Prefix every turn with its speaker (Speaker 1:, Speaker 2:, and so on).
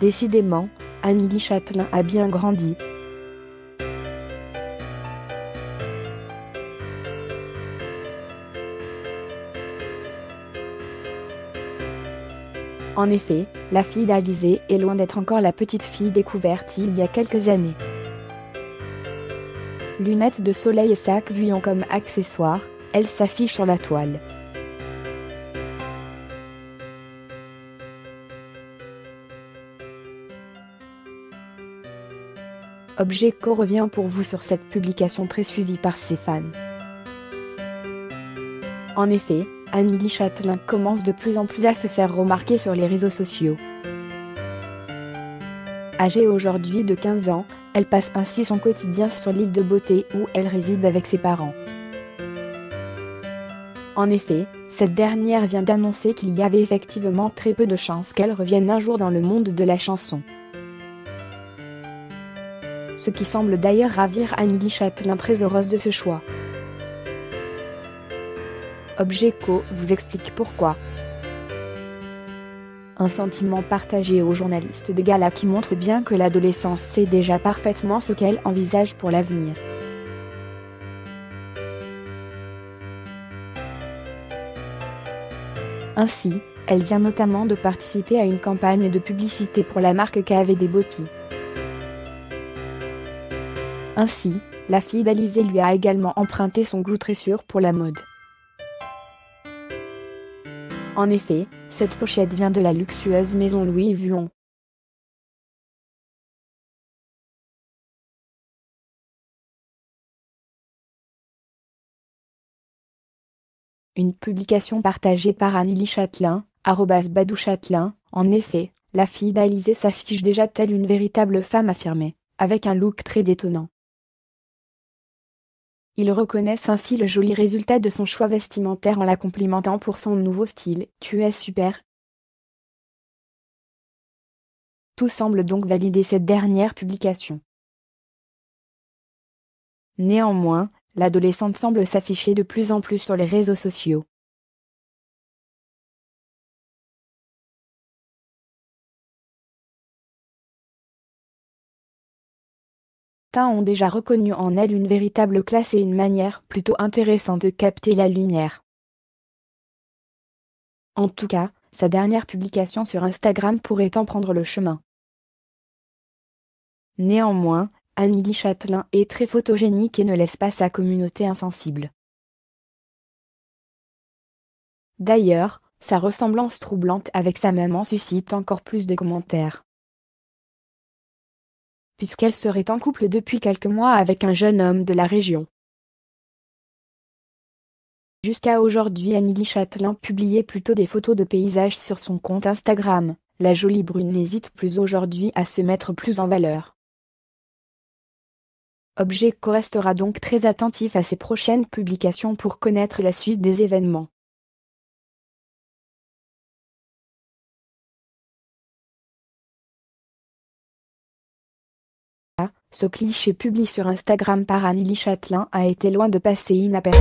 Speaker 1: Décidément, Annely Châtelain a bien grandi. En effet, la fille d'Alizée est loin d'être encore la petite fille découverte il y a quelques années. Lunettes de soleil et sac Vuitton comme accessoire, elle s'affiche sur la toile. Objeco revient pour vous sur cette publication très suivie par ses fans. En effet, Annely Châtelain commence de plus en plus à se faire remarquer sur les réseaux sociaux. Âgée aujourd'hui de 15 ans, elle passe ainsi son quotidien sur l'île de Beauté où elle réside avec ses parents. En effet, cette dernière vient d'annoncer qu'il y avait effectivement très peu de chances qu'elle revienne un jour dans le monde de la chanson. Ce qui semble d'ailleurs ravir Annely Châtelain, très heureuse de ce choix. Objeco vous explique pourquoi. Un sentiment partagé aux journalistes de Gala qui montre bien que l'adolescence sait déjà parfaitement ce qu'elle envisage pour l'avenir. Ainsi, elle vient notamment de participer à une campagne de publicité pour la marque KVD Beauty. Ainsi, la fille d'Alizée lui a également emprunté son goût très sûr pour la mode. En effet, cette pochette vient de la luxueuse maison Louis Vuitton. Une publication partagée par Annely Châtelain, @badouchâtelain. En effet, la fille d'Alizée s'affiche déjà telle une véritable femme affirmée, avec un look très détonnant. Ils reconnaissent ainsi le joli résultat de son choix vestimentaire en la complimentant pour son nouveau style. Tu es super. Tout semble donc valider cette dernière publication. Néanmoins, l'adolescente semble s'afficher de plus en plus sur les réseaux sociaux. Ont déjà reconnu en elle une véritable classe et une manière plutôt intéressante de capter la lumière. En tout cas, sa dernière publication sur Instagram pourrait en prendre le chemin. Néanmoins, Annely Châtelain est très photogénique et ne laisse pas sa communauté insensible. D'ailleurs, sa ressemblance troublante avec sa maman suscite encore plus de commentaires. Puisqu'elle serait en couple depuis quelques mois avec un jeune homme de la région. Jusqu'à aujourd'hui, Annely Châtelain publiait plutôt des photos de paysages sur son compte Instagram. La jolie brune n'hésite plus aujourd'hui à se mettre plus en valeur. Objeco restera donc très attentif à ses prochaines publications pour connaître la suite des événements. Ce cliché publié sur Instagram par Annely Châtelain a été loin de passer inaperçu.